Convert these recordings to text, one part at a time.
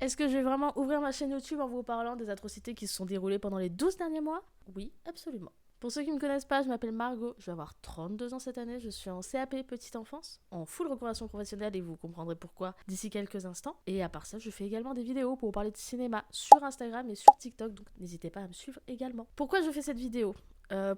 Est-ce que je vais vraiment ouvrir ma chaîne YouTube en vous parlant des atrocités qui se sont déroulées pendant les 12 derniers mois? Oui, absolument. Pour ceux qui ne me connaissent pas, je m'appelle Margot, je vais avoir 32 ans cette année, je suis en CAP Petite Enfance, en full reconversion professionnelle et vous comprendrez pourquoi d'ici quelques instants. Et à part ça, je fais également des vidéos pour vous parler de cinéma sur Instagram et sur TikTok, donc n'hésitez pas à me suivre également. Pourquoi je fais cette vidéo?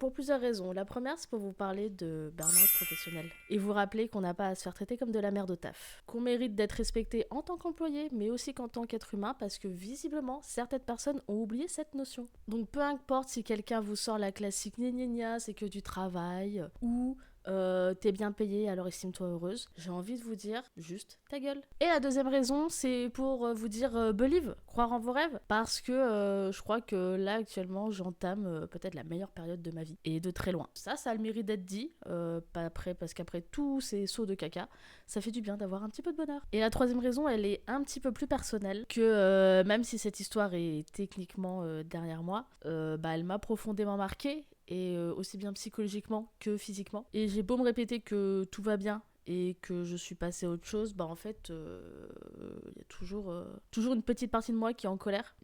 Pour plusieurs raisons. La première, c'est pour vous parler de burn-out professionnel et vous rappeler qu'on n'a pas à se faire traiter comme de la merde au taf. Qu'on mérite d'être respecté en tant qu'employé, mais aussi qu'en tant qu'être humain, parce que visiblement, certaines personnes ont oublié cette notion. Donc peu importe si quelqu'un vous sort la classique gna gna gna, c'est que du travail, ou t'es bien payé, alors estime-toi heureuse. J'ai envie de vous dire juste ta gueule. Et la deuxième raison, c'est pour vous dire believe, croire en vos rêves. Parce que je crois que là, actuellement, j'entame peut-être la meilleure période de ma vie. Et de très loin. Ça a le mérite d'être dit. Pas après, parce qu'après tous ces sauts de caca, ça fait du bien d'avoir un petit peu de bonheur. Et la troisième raison, elle est un petit peu plus personnelle. Que même si cette histoire est techniquement derrière moi, elle m'a profondément marquée. Et aussi bien psychologiquement que physiquement. Et j'ai beau me répéter que tout va bien et que je suis passée à autre chose, en fait, il y a toujours une petite partie de moi qui est en colère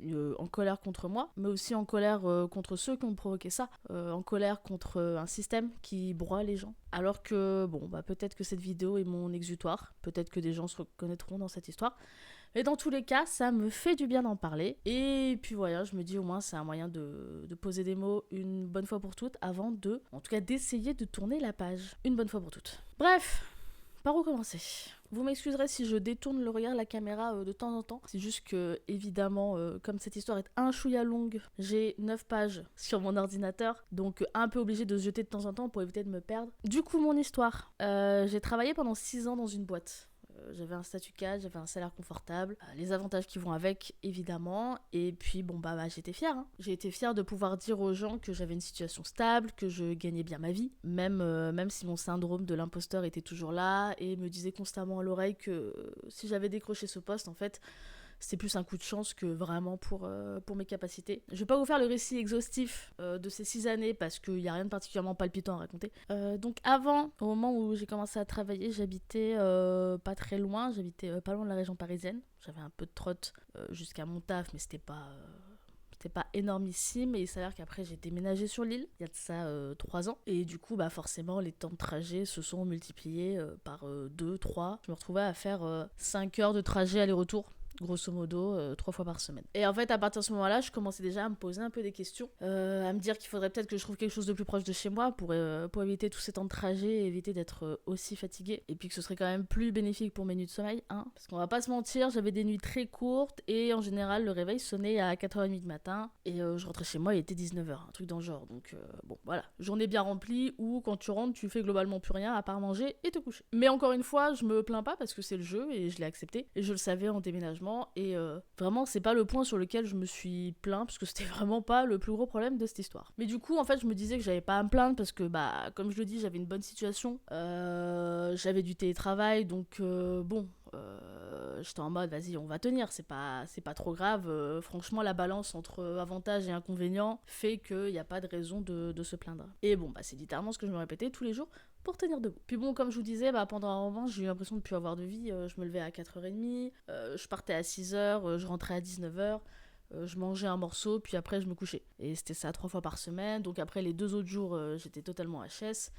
contre moi, mais aussi en colère contre ceux qui ont provoqué ça, en colère contre un système qui broie les gens. Alors que, peut-être que cette vidéo est mon exutoire, peut-être que des gens se reconnaîtront dans cette histoire, et dans tous les cas, ça me fait du bien d'en parler. Et puis voilà, je me dis au moins c'est un moyen de poser des mots une bonne fois pour toutes avant en tout cas d'essayer de tourner la page une bonne fois pour toutes. Bref, par où commencer? Vous m'excuserez si je détourne le regard de la caméra de temps en temps. C'est juste que, évidemment, comme cette histoire est un chouïa longue, j'ai 9 pages sur mon ordinateur, donc un peu obligée de se jeter de temps en temps pour éviter de me perdre. Du coup, mon histoire. J'ai travaillé pendant 6 ans dans une boîte. J'avais un statut cadre, j'avais un salaire confortable, les avantages qui vont avec, évidemment. Et puis, j'étais fière. J'ai été fière de pouvoir dire aux gens que j'avais une situation stable, que je gagnais bien ma vie, même si mon syndrome de l'imposteur était toujours là et me disait constamment à l'oreille que si j'avais décroché ce poste, en fait, c'était plus un coup de chance que vraiment pour mes capacités. Je vais pas vous faire le récit exhaustif de ces 6 années parce qu'il n'y a rien de particulièrement palpitant à raconter. Donc avant, au moment où j'ai commencé à travailler, j'habitais pas très loin, j'habitais pas loin de la région parisienne. J'avais un peu de trotte jusqu'à mon taf, mais c'était pas énormissime, et il s'avère qu'après j'ai déménagé sur l'île, il y a de ça 3 ans, et du coup forcément les temps de trajet se sont multipliés par 2, 3. Je me retrouvais à faire 5 heures de trajet aller-retour, grosso modo 3 fois par semaine. Et en fait, à partir de ce moment-là, je commençais déjà à me poser un peu des questions, à me dire qu'il faudrait peut-être que je trouve quelque chose de plus proche de chez moi pour éviter tous ces temps de trajet et éviter d'être aussi fatiguée. Et puis que ce serait quand même plus bénéfique pour mes nuits de sommeil, parce qu'on va pas se mentir, j'avais des nuits très courtes et en général, le réveil sonnait à 4h30 du matin et je rentrais chez moi, il était 19h, un truc dans le genre. Donc voilà, journée bien remplie où quand tu rentres, tu fais globalement plus rien à part manger et te coucher. Mais encore une fois, je me plains pas parce que c'est le jeu et je l'ai accepté et je le savais en déménagement. Et vraiment c'est pas le point sur lequel je me suis plaint parce que c'était vraiment pas le plus gros problème de cette histoire. Mais du coup en fait je me disais que j'avais pas à me plaindre parce que comme je le dis, j'avais une bonne situation, j'avais du télétravail, donc j'étais en mode vas-y on va tenir, c'est pas trop grave, franchement la balance entre avantages et inconvénients fait qu'il n'y a pas de raison de se plaindre. Et c'est littéralement ce que je me répétais tous les jours pour tenir debout. Puis comme je vous disais, pendant un moment, j'ai eu l'impression de ne plus avoir de vie. Je me levais à 4h30, je partais à 6h, je rentrais à 19h, je mangeais un morceau, puis après je me couchais. Et c'était ça 3 fois par semaine. Donc après les 2 autres jours, j'étais totalement HS.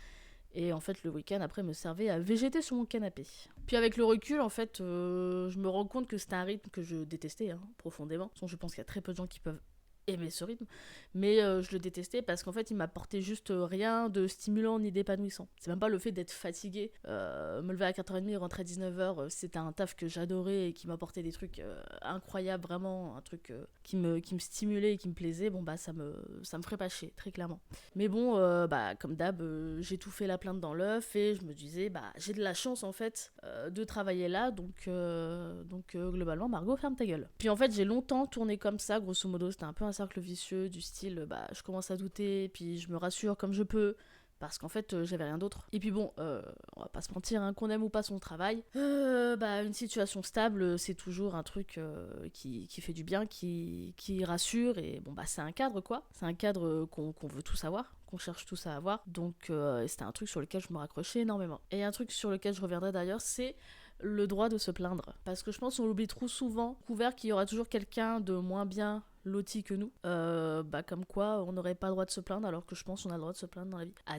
Et en fait, le week-end, après, me servait à végéter sur mon canapé. Puis avec le recul, en fait, je me rends compte que c'était un rythme que je détestais profondément. Je pense qu'il y a très peu de gens qui peuvent aimer ce rythme, mais je le détestais parce qu'en fait il m'apportait juste rien de stimulant ni d'épanouissant. C'est même pas le fait d'être fatigué, me lever à 4h30 et rentrer à 19h, c'était un taf que j'adorais et qui m'apportait des trucs incroyables, vraiment un truc qui me stimulait et qui me plaisait, ça me ferait pas chier, très clairement. Mais comme d'hab, j'ai tout fait la plainte dans l'œuf et je me disais j'ai de la chance en fait de travailler là, donc globalement Margot, ferme ta gueule. Puis en fait j'ai longtemps tourné comme ça, grosso modo c'était un peu un cercle vicieux du style je commence à douter, puis je me rassure comme je peux parce qu'en fait j'avais rien d'autre. Et puis on va pas se mentir, qu'on aime ou pas son travail, une situation stable c'est toujours un truc qui fait du bien, qui rassure, et c'est un cadre quoi, c'est un cadre qu'on veut tous avoir, qu'on cherche tous à avoir, donc c'était un truc sur lequel je me raccrochais énormément. Et un truc sur lequel je reviendrai d'ailleurs, c'est le droit de se plaindre. Parce que je pense qu'on l'oublie trop souvent, couvert qu'il y aura toujours quelqu'un de moins bien loti que nous. Comme quoi, on n'aurait pas le droit de se plaindre, alors que je pense qu'on a le droit de se plaindre dans la vie. À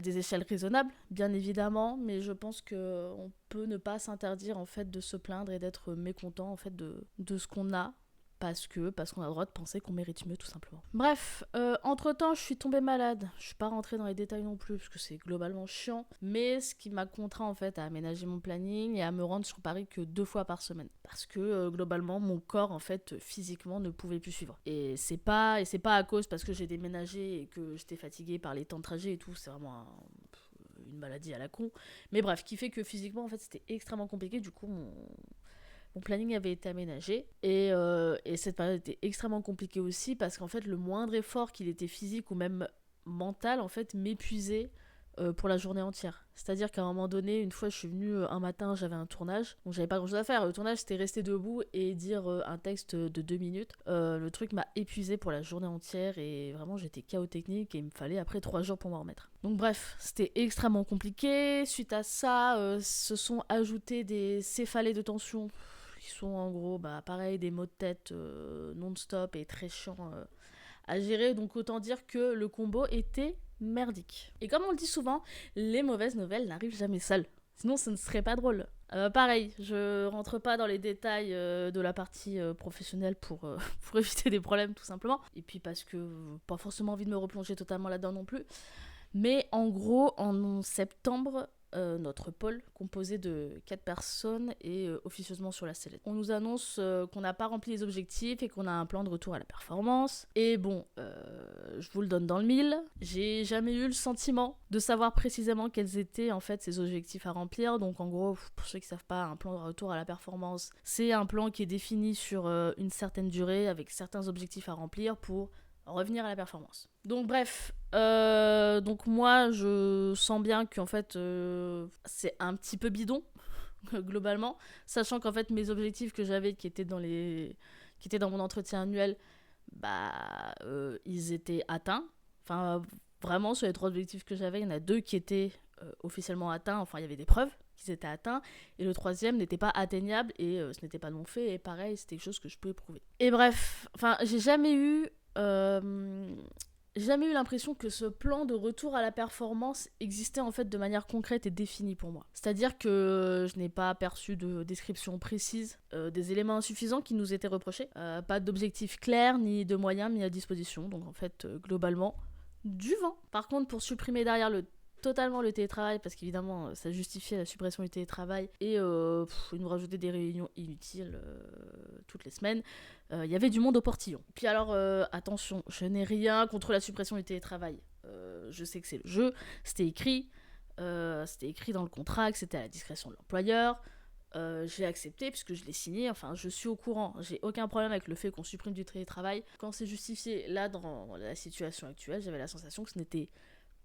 des échelles raisonnables, bien évidemment, mais je pense qu'on peut ne pas s'interdire en fait de se plaindre et d'être mécontent en fait de ce qu'on a. Parce qu'on a le droit de penser qu'on mérite mieux, tout simplement. Bref, entre-temps, je suis tombée malade. Je suis pas rentrée dans les détails non plus, parce que c'est globalement chiant. Mais ce qui m'a contraint, en fait, à aménager mon planning et à me rendre sur Paris que 2 fois par semaine. Parce que, globalement, mon corps, en fait, physiquement, ne pouvait plus suivre. Et c'est pas à cause parce que j'ai déménagé et que j'étais fatiguée par les temps de trajet et tout. C'est vraiment une maladie à la con. Mais bref, qui fait que physiquement, en fait, c'était extrêmement compliqué. Du coup, mon planning avait été aménagé et cette période était extrêmement compliquée aussi parce qu'en fait le moindre effort, qu'il était physique ou même mental, en fait m'épuisait pour la journée entière. C'est-à-dire qu'à un moment donné, une fois je suis venue un matin, j'avais un tournage, donc j'avais pas grand chose à faire. Le tournage c'était rester debout et dire un texte de 2 minutes. Le truc m'a épuisée pour la journée entière et vraiment j'étais KO technique et il me fallait après 3 jours pour m'en remettre. Donc bref, c'était extrêmement compliqué. Suite à ça, se sont ajoutés des céphalées de tension qui sont en gros, pareil, des maux de tête non-stop et très chiants à gérer. Donc autant dire que le combo était merdique. Et comme on le dit souvent, les mauvaises nouvelles n'arrivent jamais seules. Sinon, ce ne serait pas drôle. Pareil, je rentre pas dans les détails de la partie professionnelle pour éviter des problèmes, tout simplement. Et puis parce que pas forcément envie de me replonger totalement là-dedans non plus. Mais en gros, en septembre, notre pôle, composé de 4 personnes, est officieusement sur la sellette. On nous annonce qu'on n'a pas rempli les objectifs et qu'on a un plan de retour à la performance. Et bon, je vous le donne dans le mille, j'ai jamais eu le sentiment de savoir précisément quels étaient en fait ces objectifs à remplir. Donc en gros, pour ceux qui savent pas, un plan de retour à la performance, c'est un plan qui est défini sur une certaine durée avec certains objectifs à remplir pour revenir à la performance. Donc bref, donc moi je sens bien qu'en fait c'est un petit peu bidon globalement, sachant qu'en fait mes objectifs que j'avais qui étaient dans mon entretien annuel, ils étaient atteints. Enfin vraiment sur les 3 objectifs que j'avais, il y en a 2 qui étaient officiellement atteints, enfin il y avait des preuves qu'ils étaient atteints, et le 3e n'était pas atteignable et ce n'était pas de mon fait, et pareil c'était quelque chose que je pouvais prouver. Et bref, enfin j'ai jamais eu l'impression que ce plan de retour à la performance existait en fait de manière concrète et définie pour moi. C'est-à-dire que je n'ai pas perçu de description précise des éléments insuffisants qui nous étaient reprochés, pas d'objectifs clairs ni de moyens mis à disposition, donc en fait globalement du vent. Par contre, pour supprimer derrière totalement le télétravail, parce qu'évidemment ça justifiait la suppression du télétravail, et ils nous rajoutaient des réunions inutiles toutes les semaines, il y avait du monde au portillon. Puis alors attention, je n'ai rien contre la suppression du télétravail, je sais que c'est le jeu, c'était écrit dans le contrat que c'était à la discrétion de l'employeur. J'ai accepté puisque je l'ai signé, enfin je suis au courant, j'ai aucun problème avec le fait qu'on supprime du télétravail. Quand c'est justifié, là dans la situation actuelle, j'avais la sensation que ce n'était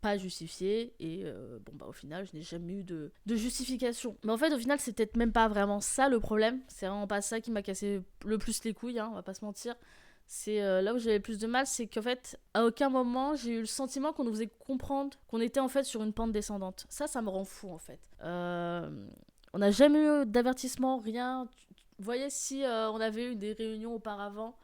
pas justifié, et au final je n'ai jamais eu de justification. Mais en fait au final c'est peut-être même pas vraiment ça le problème, c'est vraiment pas ça qui m'a cassé le plus les couilles, on va pas se mentir. C'est là où j'avais plus de mal, c'est qu'en fait à aucun moment j'ai eu le sentiment qu'on nous faisait comprendre qu'on était en fait sur une pente descendante. Ça me rend fou en fait. On n'a jamais eu d'avertissement, rien. Vous voyez, si on avait eu des réunions auparavant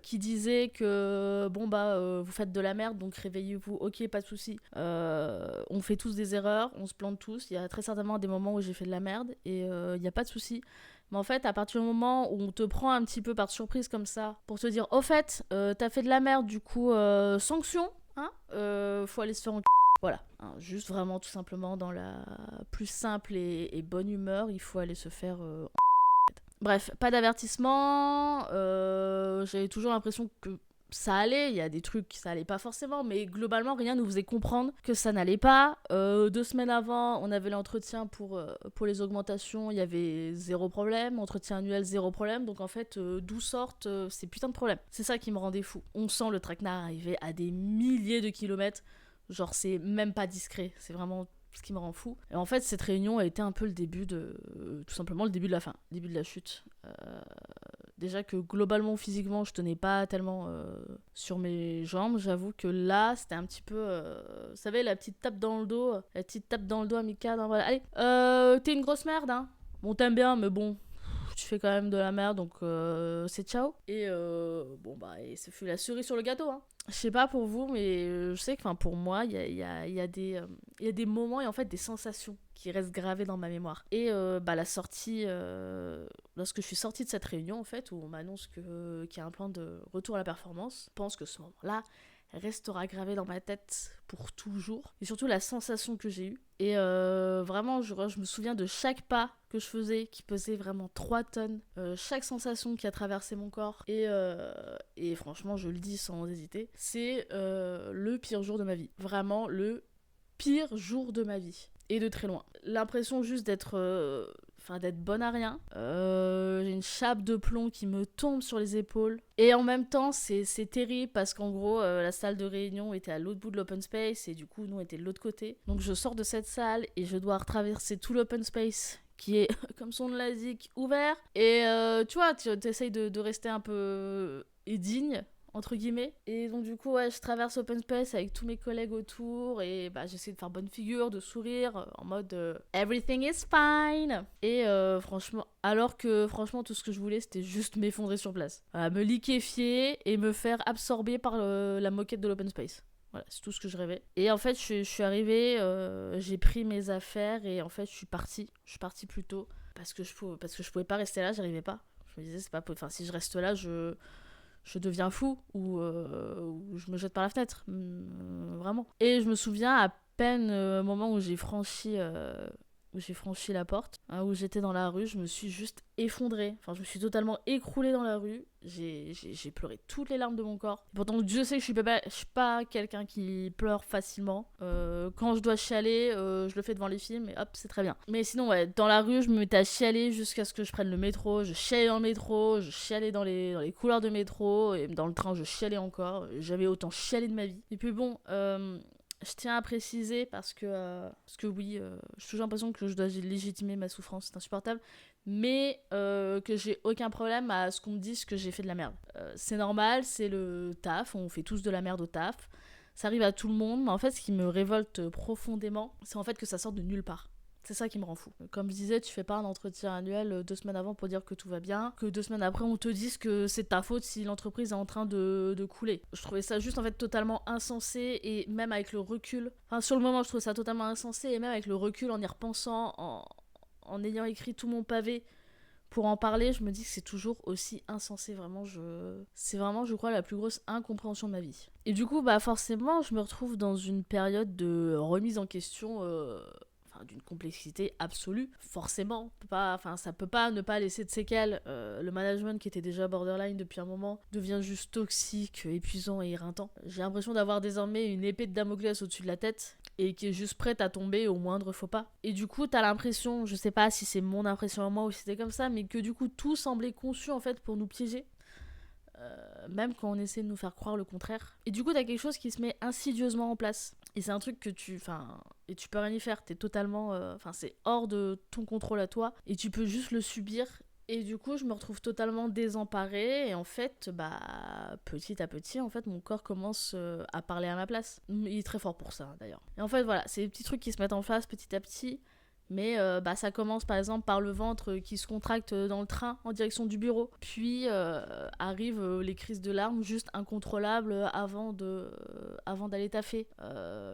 qui disaient que vous faites de la merde, donc réveillez-vous, ok, pas de souci. On fait tous des erreurs, on se plante tous. Il y a très certainement des moments où j'ai fait de la merde et il n'y a pas de souci. Mais en fait, à partir du moment où on te prend un petit peu par surprise comme ça, pour te dire, au fait, t'as fait de la merde, du coup, sanction, faut aller se faire en voilà, juste vraiment tout simplement dans la plus simple et bonne humeur, il faut aller se faire Bref, pas d'avertissement, j'avais toujours l'impression que ça allait, il y a des trucs ça allait pas forcément, mais globalement rien nous faisait comprendre que ça n'allait pas. 2 semaines avant, on avait l'entretien pour les augmentations, il y avait 0 problème, entretien annuel 0 problème, donc en fait d'où sortent ces putains de problèmes. C'est ça qui me rendait fou. On sent le traquenard arriver à des milliers de kilomètres, genre c'est même pas discret, c'est vraiment ce qui me rend fou. Et en fait, cette réunion a été un peu le début tout simplement le début de la fin, le début de la chute. Déjà que globalement, physiquement, je tenais pas tellement sur mes jambes. J'avoue que là, c'était un petit peu, vous savez, la petite tape dans le dos amicale. Voilà. Allez, t'es une grosse merde, Bon, t'aimes bien, mais bon, tu fais quand même de la merde, donc c'est ciao. Et bon, bah, et ce fut la cerise sur le gâteau, hein. Je sais pas pour vous, mais je sais que pour moi, il y a des moments et en fait des sensations qui restent gravées dans ma mémoire. Et bah, la sortie, lorsque je suis sortie de cette réunion, en fait, où on m'annonce qu'il y a un plan de retour à la performance, je pense que ce moment-là restera gravé dans ma tête pour toujours. Et surtout la sensation que j'ai eue. Et vraiment, je me souviens de chaque pas que je faisais qui pesait vraiment 3 tonnes. Chaque sensation qui a traversé mon corps. Et franchement, je le dis sans hésiter, c'est le pire jour de ma vie. Vraiment le pire jour de ma vie. Et de très loin. L'impression juste d'être bonne à rien. J'ai une chape de plomb qui me tombe sur les épaules. Et en même temps, c'est terrible parce qu'en gros, la salle de réunion était à l'autre bout de l'open space et du coup, nous, on était de l'autre côté. Donc je sors de cette salle et je dois retraverser tout l'open space qui est, comme son nom l'indique, ouvert. Et tu vois, tu essayes de rester un peu digne, entre guillemets. Et donc du coup, ouais, je traverse open space avec tous mes collègues autour et bah, j'essaie de faire bonne figure, de sourire en mode everything is fine. Et franchement, alors que franchement tout ce que je voulais c'était juste m'effondrer sur place, me liquéfier et me faire absorber par la moquette de l'open space. Voilà, c'est tout ce que je rêvais. Et en fait, je suis arrivée, j'ai pris mes affaires et en fait, je suis partie. Je suis partie plus tôt parce que je pouvais pas rester là, j'arrivais pas. Je me disais, c'est pas possible. Enfin, si je reste là, je deviens fou ou je me jette par la fenêtre. Vraiment. Et je me souviens à peine au moment où j'ai franchi la porte, hein, où j'étais dans la rue, je me suis juste effondrée. Enfin, je me suis totalement écroulée dans la rue. J'ai pleuré toutes les larmes de mon corps. Pourtant, Dieu sait que je suis pas quelqu'un qui pleure facilement. Quand je dois chialer, je le fais devant les films et hop, c'est très bien. Mais sinon, ouais, dans la rue, je me mettais à chialer jusqu'à ce que je prenne le métro. Je chialais dans le métro, je chialais dans les couloirs de métro et dans le train, je chialais encore. J'avais autant chialé de ma vie. Et puis bon, je tiens à préciser parce que oui, j'ai toujours l'impression que je dois légitimer ma souffrance, c'est insupportable, mais que j'ai aucun problème à ce qu'on me dise que j'ai fait de la merde. C'est normal, c'est le taf, on fait tous de la merde au taf, ça arrive à tout le monde, mais en fait ce qui me révolte profondément, c'est en fait que ça sort de nulle part. C'est ça qui me rend fou. Comme je disais, tu fais pas un entretien annuel 2 semaines avant pour dire que tout va bien, que 2 semaines après on te dise que c'est ta faute si l'entreprise est en train de couler. Je trouvais ça juste en fait totalement insensé et même avec le recul, enfin sur le moment je trouvais ça totalement insensé et même avec le recul en y repensant, en ayant écrit tout mon pavé pour en parler, je me dis que c'est toujours aussi insensé. Vraiment, c'est vraiment, je crois, la plus grosse incompréhension de ma vie. Et du coup, bah forcément, je me retrouve dans une période de remise en question d'une complexité absolue, forcément. Ça peut pas ne pas laisser de séquelles. Le management qui était déjà borderline depuis un moment devient juste toxique, épuisant et éreintant. J'ai l'impression d'avoir désormais une épée de Damoclès au-dessus de la tête et qui est juste prête à tomber au moindre faux pas. Et du coup, t'as l'impression, je sais pas si c'est mon impression à moi ou si c'était comme ça, mais que du coup, tout semblait conçu en fait pour nous piéger. Même quand on essaie de nous faire croire le contraire. Et du coup, t'as quelque chose qui se met insidieusement en place. Et c'est un truc que tu peux rien y faire. T'es totalement... c'est hors de ton contrôle à toi. Et tu peux juste le subir. Et du coup, je me retrouve totalement désemparée. Et en fait, petit à petit, en fait, mon corps commence à parler à ma place. Il est très fort pour ça, d'ailleurs. Et en fait, voilà, c'est des petits trucs qui se mettent en face petit à petit. Mais ça commence par exemple par le ventre qui se contracte dans le train en direction du bureau. Puis arrivent les crises de larmes juste incontrôlables avant d'aller taffer.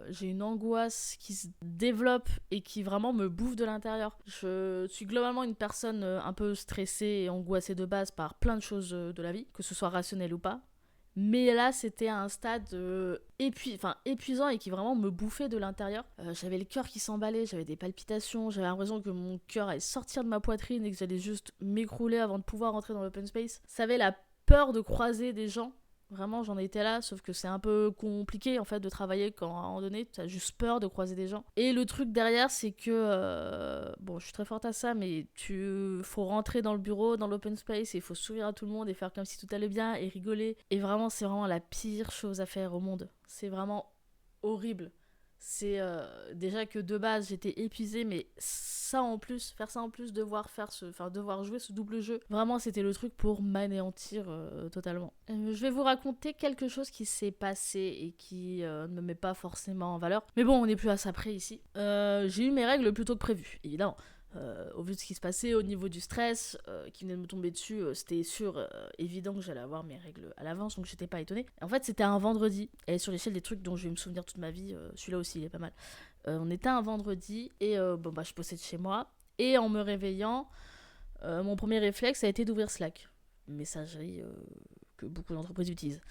J'ai une angoisse qui se développe et qui vraiment me bouffe de l'intérieur. Je suis globalement une personne un peu stressée et angoissée de base par plein de choses de la vie, que ce soit rationnel ou pas. Mais là, c'était à un stade épuisant et qui vraiment me bouffait de l'intérieur. J'avais le cœur qui s'emballait, j'avais des palpitations, j'avais l'impression que mon cœur allait sortir de ma poitrine et que j'allais juste m'écrouler avant de pouvoir rentrer dans l'open space. J'avais la peur de croiser des gens. Vraiment, j'en étais là, sauf que c'est un peu compliqué en fait de travailler quand à un moment donné, tu as juste peur de croiser des gens. Et le truc derrière, c'est que, je suis très forte à ça, mais faut rentrer dans le bureau, dans l'open space, et il faut sourire à tout le monde et faire comme si tout allait bien et rigoler. Et vraiment, c'est vraiment la pire chose à faire au monde. C'est vraiment horrible. C'est déjà que de base j'étais épuisée, mais faire ça en plus, devoir jouer ce double jeu, vraiment c'était le truc pour m'anéantir totalement. Je vais vous raconter quelque chose qui s'est passé et qui ne me met pas forcément en valeur, mais bon, on n'est plus à ça près ici. J'ai eu mes règles plus tôt que prévu, évidemment. Au vu de ce qui se passait au niveau du stress qui venait de me tomber dessus, c'était sûr, évident que j'allais avoir mes règles à l'avance, donc j'étais pas étonnée. Et en fait, c'était un vendredi, et sur l'échelle des trucs dont je vais me souvenir toute ma vie, celui-là aussi, il est pas mal. On était un vendredi, et je bossais de chez moi, et en me réveillant, mon premier réflexe a été d'ouvrir Slack, une messagerie que beaucoup d'entreprises utilisent.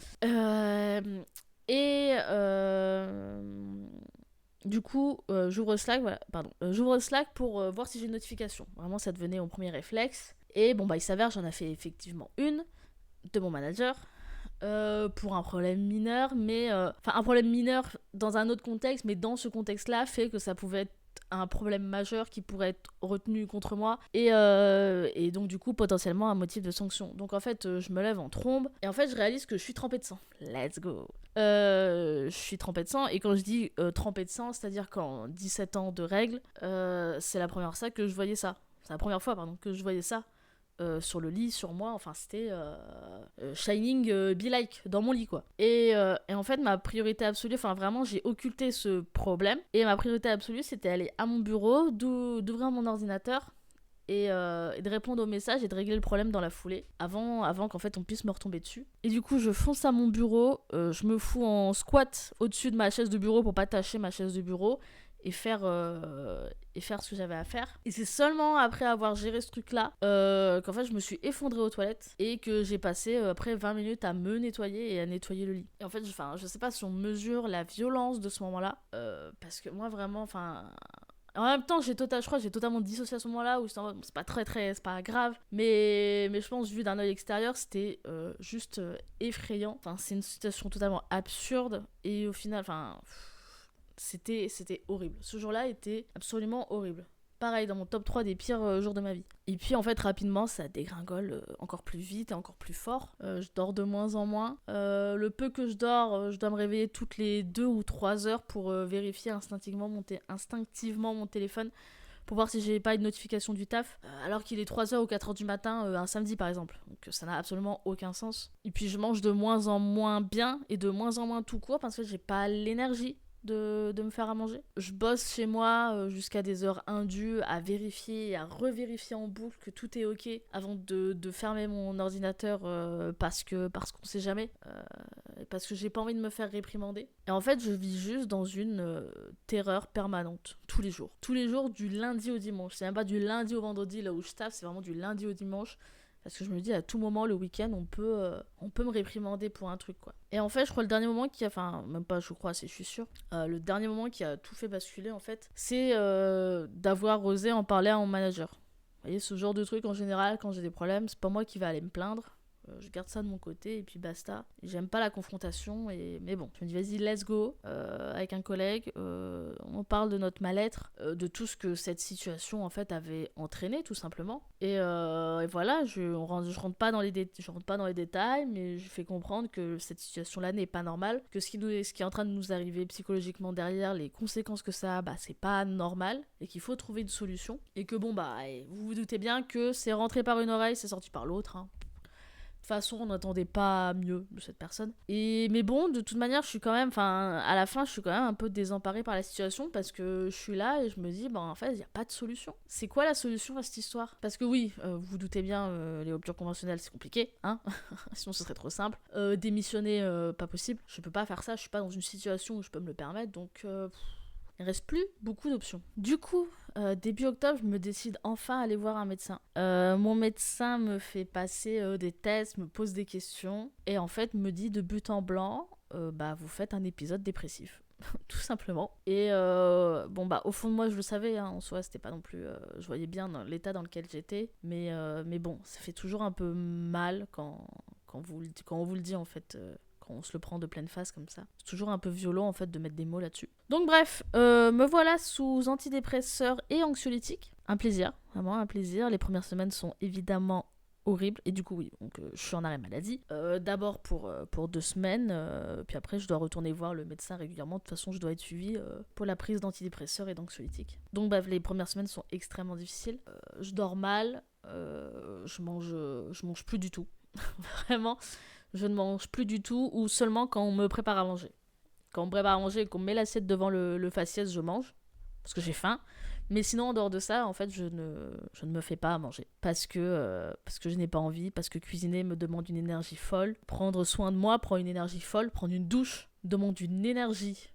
Du coup, j'ouvre Slack, j'ouvre Slack pour voir si j'ai une notification. Vraiment, ça devenait mon premier réflexe. Et il s'avère, j'en ai fait effectivement une de mon manager pour un problème mineur, mais un problème mineur dans un autre contexte, mais dans ce contexte-là, fait que ça pouvait être un problème majeur qui pourrait être retenu contre moi et donc du coup potentiellement un motif de sanction. Donc en fait je me lève en trombe et en fait je réalise que je suis trempée de sang. Let's go. Je suis trempée de sang et quand je dis trempée de sang, c'est-à-dire qu'en 17 ans de règles, c'est la première fois que je voyais ça. C'est la première fois que je voyais ça. Sur le lit, sur moi, enfin c'était Shining Be Like dans mon lit quoi. Et en fait ma priorité absolue, enfin vraiment j'ai occulté ce problème et ma priorité absolue c'était aller à mon bureau, d'ouvrir mon ordinateur et de répondre aux messages et de régler le problème dans la foulée avant qu'en fait on puisse me retomber dessus. Et du coup je fonce à mon bureau, je me fous en squat au-dessus de ma chaise de bureau pour pas tâcher ma chaise de bureau et faire ce que j'avais à faire. Et c'est seulement après avoir géré ce truc-là qu'en fait je me suis effondrée aux toilettes et que j'ai passé après 20 minutes à me nettoyer et à nettoyer le lit. Et en fait, je sais pas si on mesure la violence de ce moment-là, parce que moi vraiment, en même temps, je crois que j'ai totalement dissocié à ce moment-là, où c'est pas c'est pas grave, mais je pense, vu d'un œil extérieur, c'était juste effrayant. Enfin, c'est une situation totalement absurde, et au final, c'était horrible. Ce jour-là était absolument horrible. Pareil, dans mon top 3 des pires jours de ma vie. Et puis en fait, rapidement, ça dégringole encore plus vite et encore plus fort. Je dors de moins en moins. Le peu que je dors, je dois me réveiller toutes les 2 ou 3 heures pour vérifier instinctivement mon téléphone pour voir si j'ai pas une notification du taf, alors qu'il est 3h ou 4h du matin un samedi par exemple. Donc ça n'a absolument aucun sens. Et puis je mange de moins en moins bien et de moins en moins tout court parce que j'ai pas l'énergie de me faire à manger. Je bosse chez moi jusqu'à des heures indues à vérifier et à revérifier en boucle que tout est ok avant de fermer mon ordinateur parce qu'on sait jamais, parce que j'ai pas envie de me faire réprimander. Et en fait je vis juste dans une terreur permanente tous les jours du lundi au dimanche. C'est même pas du lundi au vendredi là où je taffe, c'est vraiment du lundi au dimanche. Parce que je me dis, à tout moment, le week-end, on peut me réprimander pour un truc, quoi. Et en fait, je crois le dernier moment qui a... Enfin, même pas, je crois, je suis sûre. Le dernier moment qui a tout fait basculer, en fait, c'est d'avoir osé en parler à mon manager. Vous voyez, ce genre de truc, en général, quand j'ai des problèmes, c'est pas moi qui vais aller me plaindre. Je garde ça de mon côté et puis basta. J'aime pas la confrontation, mais bon, je me dis vas-y, let's go. Avec un collègue, on parle de notre mal-être, de tout ce que cette situation en fait avait entraîné tout simplement. Et voilà, je rentre pas dans les détails, mais je fais comprendre que cette situation-là n'est pas normale, que ce qui est en train de nous arriver psychologiquement derrière, les conséquences que ça a, c'est pas normal et qu'il faut trouver une solution. Et que vous vous doutez bien que c'est rentré par une oreille, c'est sorti par l'autre. Hein. De toute façon, on n'attendait pas mieux de cette personne. Mais bon, de toute manière, je suis quand même, à la fin, je suis quand même un peu désemparée par la situation parce que je suis là et je me dis, en fait, il n'y a pas de solution. C'est quoi la solution à cette histoire ? Parce que oui, vous vous doutez bien, les ruptures conventionnelles, c'est compliqué, hein. Sinon, ce serait trop simple. Démissionner, pas possible. Je peux pas faire ça, je suis pas dans une situation où je peux me le permettre, donc il reste plus beaucoup d'options. Du coup, début octobre, je me décide enfin à aller voir un médecin. Mon médecin me fait passer des tests, me pose des questions et en fait me dit de but en blanc, vous faites un épisode dépressif. Tout simplement. Et au fond de moi, je le savais, hein, en soi, c'était pas non plus... je voyais bien dans l'état dans lequel j'étais, mais bon, ça fait toujours un peu mal quand on vous le dit, en fait... quand on se le prend de pleine face comme ça. C'est toujours un peu violent en fait de mettre des mots là-dessus. Donc bref, me voilà sous antidépresseurs et anxiolytiques. Un plaisir, vraiment un plaisir. Les premières semaines sont évidemment horribles. Et du coup oui, donc je suis en arrêt maladie. D'abord pour 2 semaines, puis après je dois retourner voir le médecin régulièrement. De toute façon je dois être suivie pour la prise d'antidépresseurs et d'anxiolytiques. Donc les premières semaines sont extrêmement difficiles. Je dors mal, je mange plus du tout. Vraiment. Je ne mange plus du tout ou seulement quand on me prépare à manger. Quand on me prépare à manger et qu'on me met l'assiette devant le faciès, je mange parce que j'ai faim. Mais sinon, en dehors de ça, en fait, je ne me fais pas à manger. Parce que je n'ai pas envie, parce que cuisiner me demande une énergie folle. Prendre soin de moi prend une énergie folle. Prendre une douche demande une énergie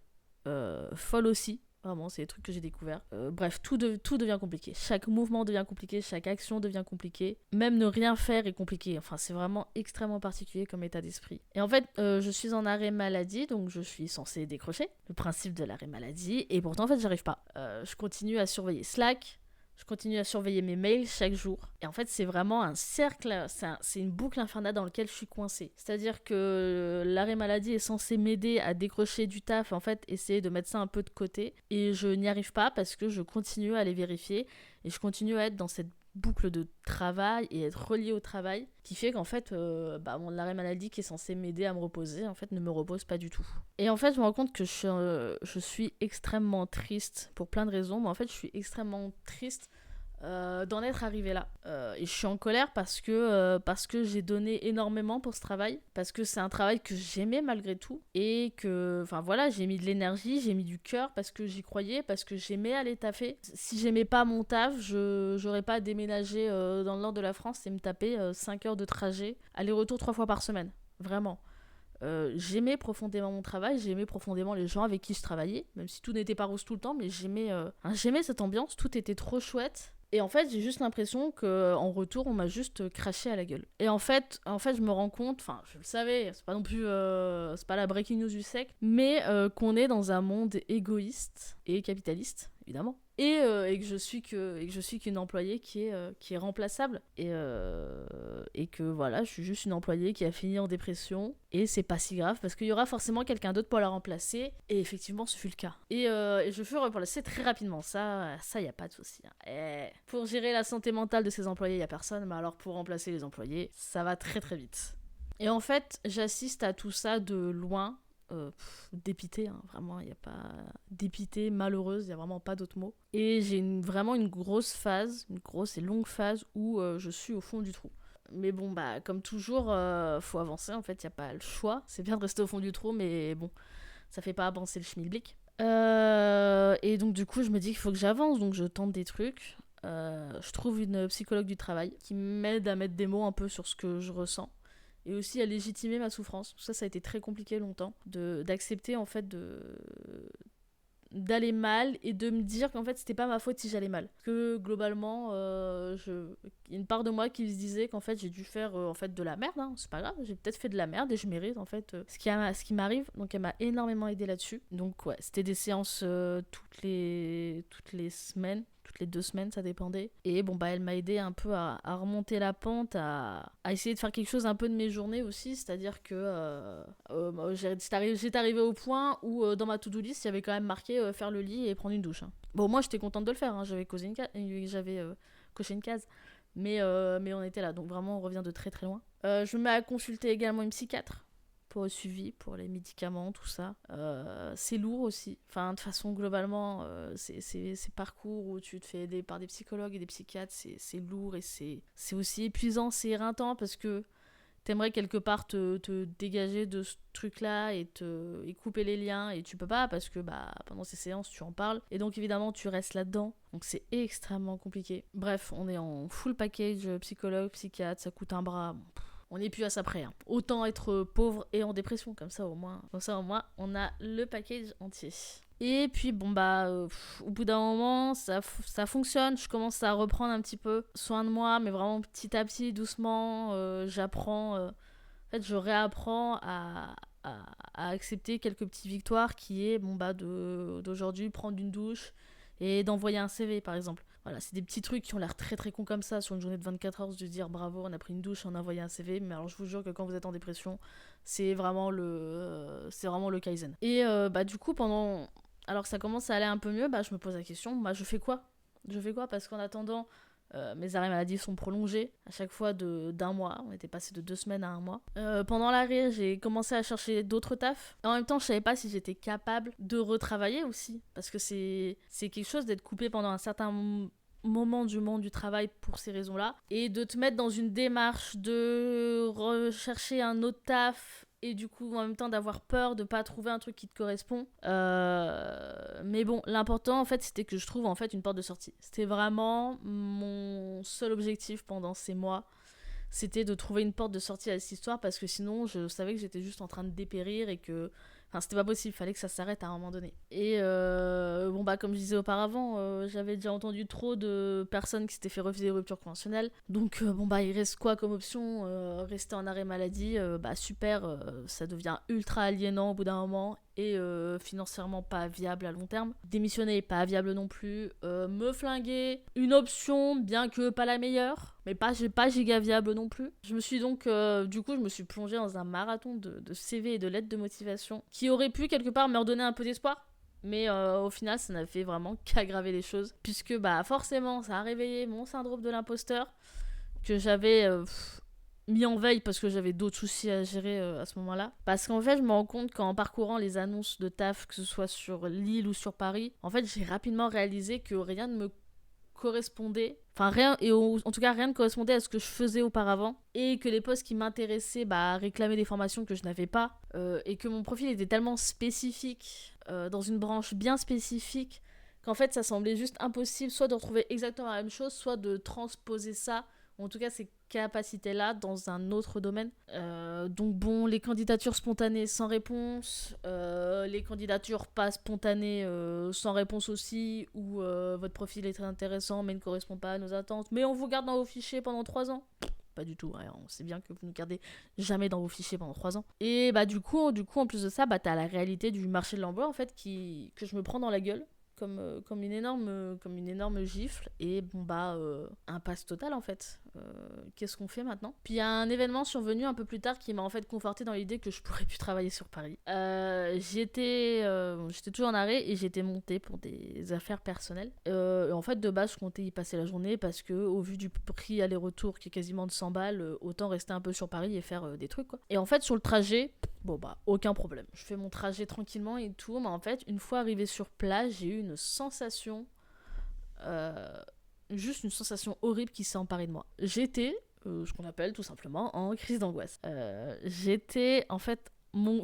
folle aussi. Vraiment, c'est des trucs que j'ai découverts. Bref, tout devient compliqué. Chaque mouvement devient compliqué, chaque action devient compliquée. Même ne rien faire est compliqué. Enfin, c'est vraiment extrêmement particulier comme état d'esprit. Et en fait, je suis en arrêt maladie, donc je suis censée décrocher. Le principe de l'arrêt maladie. Et pourtant, en fait, j'arrive pas. Je continue à surveiller Slack. Je continue à surveiller mes mails chaque jour. Et en fait, c'est vraiment un cercle, c'est une boucle infernale dans laquelle je suis coincée. C'est-à-dire que l'arrêt maladie est censé m'aider à décrocher du taf, en fait, essayer de mettre ça un peu de côté. Et je n'y arrive pas parce que je continue à les vérifier. Et je continue à être dans cette boucle de travail et être reliée au travail, qui fait qu'en fait, l'arrêt maladie qui est censé m'aider à me reposer, en fait, ne me repose pas du tout. Et en fait, je me rends compte que je suis extrêmement triste pour plein de raisons, mais en fait, je suis extrêmement triste d'en être arrivée là. Et je suis en colère parce que j'ai donné énormément pour ce travail, parce que c'est un travail que j'aimais malgré tout, et que, enfin voilà, j'ai mis de l'énergie, j'ai mis du cœur parce que j'y croyais, parce que j'aimais aller taffer. Si j'aimais pas mon taf, j'aurais pas déménagé dans le nord de la France et me taper 5 heures de trajet, aller-retour 3 fois par semaine. Vraiment. J'aimais profondément mon travail, j'aimais profondément les gens avec qui je travaillais, même si tout n'était pas rose tout le temps, mais j'aimais cette ambiance, tout était trop chouette. Et en fait, j'ai juste l'impression qu'en retour, on m'a juste craché à la gueule. Et en fait, je me rends compte, enfin, je le savais, c'est pas non plus, c'est pas la breaking news du siècle, mais qu'on est dans un monde égoïste et capitaliste, évidemment. Et que je suis qu'une employée qui est remplaçable. Et que voilà, je suis juste une employée qui a fini en dépression. Et c'est pas si grave parce qu'il y aura forcément quelqu'un d'autre pour la remplacer. Et effectivement, ce fut le cas. Et je fus remplacée très rapidement. Ça y a pas de souci. Hein. Pour gérer la santé mentale de ces employés, y a personne. Mais alors pour remplacer les employés, ça va très très vite. Et en fait, j'assiste à tout ça de loin. Dépitée, hein, vraiment, il n'y a pas dépitée, malheureuse, il n'y a vraiment pas d'autre mot. Et j'ai vraiment une grosse et longue phase où je suis au fond du trou. Mais bon, comme toujours, faut avancer, en fait, il n'y a pas le choix. C'est bien de rester au fond du trou, mais bon, ça fait pas avancer le schmilblick. Et donc du coup, je me dis qu'il faut que j'avance, donc je tente des trucs. Je trouve une psychologue du travail qui m'aide à mettre des mots un peu sur ce que je ressens. Et aussi à légitimer ma souffrance. Ça a été très compliqué longtemps. D'accepter en fait d'aller mal et de me dire qu'en fait c'était pas ma faute si j'allais mal. Que globalement, il y a une part de moi qui se disait qu'en fait j'ai dû faire en fait de la merde. Hein. C'est pas grave, j'ai peut-être fait de la merde et je mérite en fait ce qui m'arrive. Donc elle m'a énormément aidée là-dessus. Donc ouais, c'était des séances toutes les semaines. Toutes les 2 semaines, ça dépendait. Et bon, elle m'a aidé un peu à remonter la pente, à essayer de faire quelque chose un peu de mes journées aussi. C'est-à-dire que j'étais arrivée au point où dans ma to-do list, il y avait quand même marqué faire le lit et prendre une douche. Hein. Bon, moi, j'étais contente de le faire. Hein. J'avais coché une case. Mais on était là. Donc vraiment, on revient de très très loin. Je me mets à consulter également une psychiatre. Pour le suivi, pour les médicaments, tout ça. C'est lourd aussi. Enfin, de façon, globalement, ces parcours où tu te fais aider par des psychologues et des psychiatres, c'est lourd et c'est aussi épuisant, c'est éreintant parce que t'aimerais quelque part te dégager de ce truc-là et couper les liens et tu peux pas parce que pendant ces séances, tu en parles. Et donc, évidemment, tu restes là-dedans. Donc, c'est extrêmement compliqué. Bref, on est en full package psychologue, psychiatre, ça coûte un bras. Bon, on n'est plus à ça près. Hein. Autant être pauvre et en dépression, comme ça au moins, on a le package entier. Et puis au bout d'un moment, ça fonctionne. Je commence à reprendre un petit peu soin de moi, mais vraiment petit à petit, doucement. J'apprends. En fait, je réapprends à accepter quelques petites victoires qui est d'aujourd'hui prendre une douche et d'envoyer un CV par exemple. Voilà, c'est des petits trucs qui ont l'air très très cons comme ça sur une journée de 24 heures, de dire bravo, on a pris une douche, on a envoyé un CV, mais alors je vous jure que quand vous êtes en dépression, c'est vraiment le Kaizen. Et du coup, alors que ça commence à aller un peu mieux, je me pose la question, je fais quoi parce qu'en attendant, mes arrêts maladie sont prolongés à chaque fois d'un mois. On était passé de 2 semaines à 1 mois. Pendant l'arrêt, j'ai commencé à chercher d'autres tafs. En même temps, je savais pas si j'étais capable de retravailler aussi. Parce que c'est quelque chose d'être coupé pendant un certain moment du monde du travail pour ces raisons-là. Et de te mettre dans une démarche de rechercher un autre taf et du coup en même temps d'avoir peur de pas trouver un truc qui te correspond. Mais bon, l'important en fait c'était que je trouve en fait une porte de sortie. C'était vraiment mon seul objectif pendant ces mois. C'était de trouver une porte de sortie à cette histoire parce que sinon je savais que j'étais juste en train de dépérir et que enfin c'était pas possible, fallait que ça s'arrête à un moment donné. Et bon bah comme je disais auparavant, j'avais déjà entendu trop de personnes qui s'étaient fait refuser des ruptures conventionnelles. Donc bon bah il reste quoi comme option? Rester en arrêt maladie, bah super, ça devient ultra aliénant au bout d'un moment et financièrement pas viable à long terme. Démissionner, pas viable non plus. Me flinguer, une option, bien que pas la meilleure, mais pas giga viable non plus. Je me suis donc, du coup, je me suis plongée dans un marathon de CV et de lettres de motivation qui aurait pu quelque part me redonner un peu d'espoir. Mais au final, ça n'a fait vraiment qu'aggraver les choses. Puisque bah forcément, ça a réveillé mon syndrome de l'imposteur que j'avais mis en veille parce que j'avais d'autres soucis à gérer à ce moment-là. Parce qu'en fait, je me rends compte qu'en parcourant les annonces de taf, que ce soit sur Lille ou sur Paris, en fait, j'ai rapidement réalisé que rien ne me correspondait. Enfin, rien, et en tout cas, rien ne correspondait à ce que je faisais auparavant. Et que les postes qui m'intéressaient réclamaient des formations que je n'avais pas. Et que mon profil était tellement spécifique, dans une branche bien spécifique, qu'en fait, ça semblait juste impossible soit de retrouver exactement la même chose, soit de transposer ça, ou en tout cas ces capacités-là, dans un autre domaine. Donc bon, les candidatures spontanées sans réponse, les candidatures pas spontanées sans réponse aussi, ou votre profil est très intéressant mais ne correspond pas à nos attentes, mais on vous garde dans vos fichiers pendant 3 ans. Pas du tout, ouais, on sait bien que vous ne gardez jamais dans vos fichiers pendant 3 ans. Et du coup, en plus de ça, t'as la réalité du marché de l'emploi en fait que je me prends dans la gueule. Comme une énorme gifle et impasse totale en fait. Qu'est-ce qu'on fait maintenant? Puis il y a un événement survenu un peu plus tard qui m'a en fait conforté dans l'idée que je pourrais plus travailler sur Paris. J'étais toujours en arrêt et j'étais montée pour des affaires personnelles. En fait de base je comptais y passer la journée parce que au vu du prix aller-retour qui est quasiment de 100 balles, autant rester un peu sur Paris et faire des trucs quoi. Et en fait sur le trajet, aucun problème. Je fais mon trajet tranquillement et tout, mais en fait, une fois arrivée sur place, j'ai eu une sensation, juste une sensation horrible qui s'est emparée de moi. J'étais, ce qu'on appelle tout simplement, en crise d'angoisse. J'étais, en fait,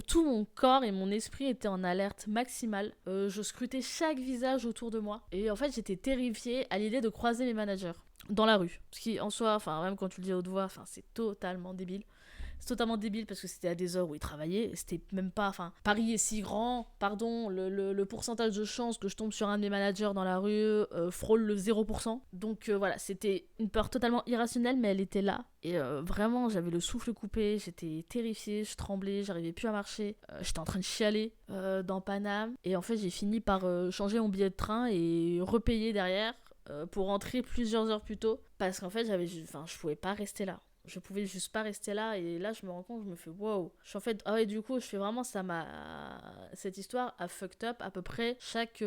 tout mon corps et mon esprit étaient en alerte maximale. Je scrutais chaque visage autour de moi. Et en fait, j'étais terrifiée à l'idée de croiser mes managers dans la rue. Ce qui, en soi, enfin, même quand tu le dis à haute voix, c'est totalement débile. C'est totalement débile parce que c'était à des heures où ils travaillaient. C'était même pas. Enfin, Paris est si grand, pardon, le pourcentage de chances que je tombe sur un de mes managers dans la rue frôle le 0%. Donc voilà, c'était une peur totalement irrationnelle, mais elle était là. Et vraiment, j'avais le souffle coupé, j'étais terrifiée, je tremblais, j'arrivais plus à marcher. J'étais en train de chialer dans Paname. Et en fait, j'ai fini par changer mon billet de train et repayer derrière pour rentrer plusieurs heures plus tôt. Parce qu'en fait, je pouvais pas rester là. Je pouvais juste pas rester là et là je me rends compte, je me fais wow. Je suis en fait, du coup je fais vraiment cette histoire a fucked up à peu près chaque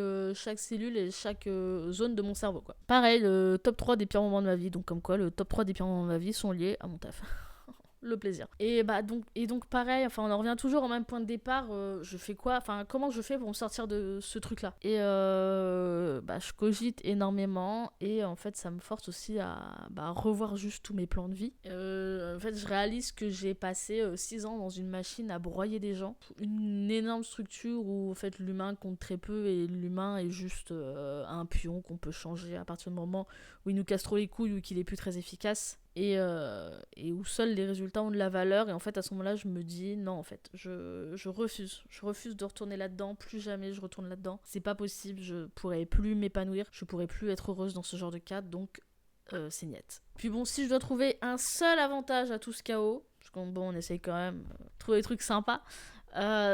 cellule et chaque zone de mon cerveau quoi. Pareil, le top 3 des pires moments de ma vie, donc comme quoi le top 3 des pires moments de ma vie sont liés à mon taf. Le plaisir. Et donc pareil, enfin on en revient toujours au même point de départ, je fais quoi, enfin comment je fais pour me sortir de ce truc là. Et je cogite énormément et en fait ça me force aussi à revoir juste tous mes plans de vie. En fait je réalise que j'ai passé 6 ans dans une machine à broyer des gens, une énorme structure où en fait l'humain compte très peu et l'humain est juste un pion qu'on peut changer à partir du moment où il nous casse trop les couilles ou qu'il est plus très efficace. Et où seuls les résultats ont de la valeur. Et en fait, à ce moment-là, je me dis, non, en fait, je refuse. Je refuse de retourner là-dedans. Plus jamais je retourne là-dedans. C'est pas possible. Je pourrais plus m'épanouir. Je pourrais plus être heureuse dans ce genre de cadre. Donc, c'est niet. Puis bon, si je dois trouver un seul avantage à tout ce chaos, parce qu'on essaye quand même de trouver des trucs sympas.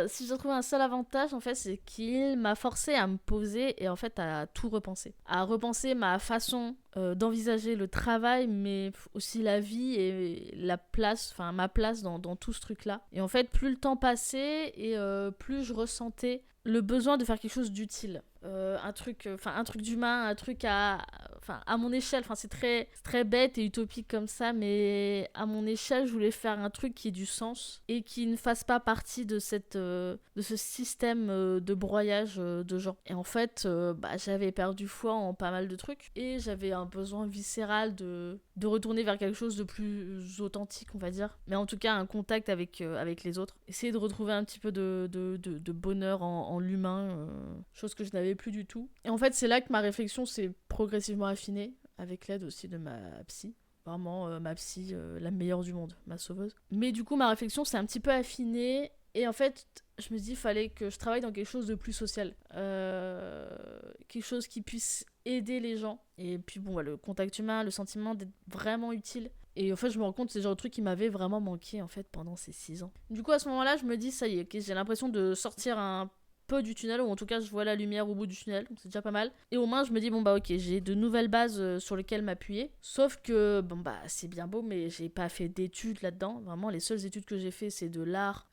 Si je dois trouver un seul avantage, en fait, c'est qu'il m'a forcé à me poser et en fait à tout repenser. À repenser ma façon d'envisager le travail, mais aussi la vie et ma place dans tout ce truc-là. Et en fait, plus le temps passait et plus je ressentais le besoin de faire quelque chose d'utile. Un truc d'humain, un truc enfin à mon échelle, enfin c'est très bête et utopique comme ça, mais à mon échelle je voulais faire un truc qui ait du sens et qui ne fasse pas partie de ce système de broyage de gens. Et en fait j'avais perdu foi en pas mal de trucs et j'avais un besoin viscéral de retourner vers quelque chose de plus authentique, on va dire, mais en tout cas un contact avec les autres, essayer de retrouver un petit peu de bonheur en l'humain, chose que je n'avais plus du tout. Et en fait c'est là que ma réflexion s'est progressivement affinée, avec l'aide aussi de ma psy. Vraiment, ma psy, la meilleure du monde, ma sauveuse. Mais du coup, ma réflexion s'est un petit peu affinée. Et en fait, je me dis qu'il fallait que je travaille dans quelque chose de plus social. Quelque chose qui puisse aider les gens. Et puis bon, le contact humain, le sentiment d'être vraiment utile. Et en fait, je me rends compte que c'est le genre de truc qui m'avait vraiment manqué en fait pendant ces 6 ans. Du coup, à ce moment-là, je me dis, ça y est, okay, j'ai l'impression de sortir un peu du tunnel, ou en tout cas je vois la lumière au bout du tunnel, donc c'est déjà pas mal. Et au moins je me dis ok, j'ai de nouvelles bases sur lesquelles m'appuyer. Sauf que c'est bien beau, mais j'ai pas fait d'études là-dedans. Vraiment les seules études que j'ai fait c'est de l'art,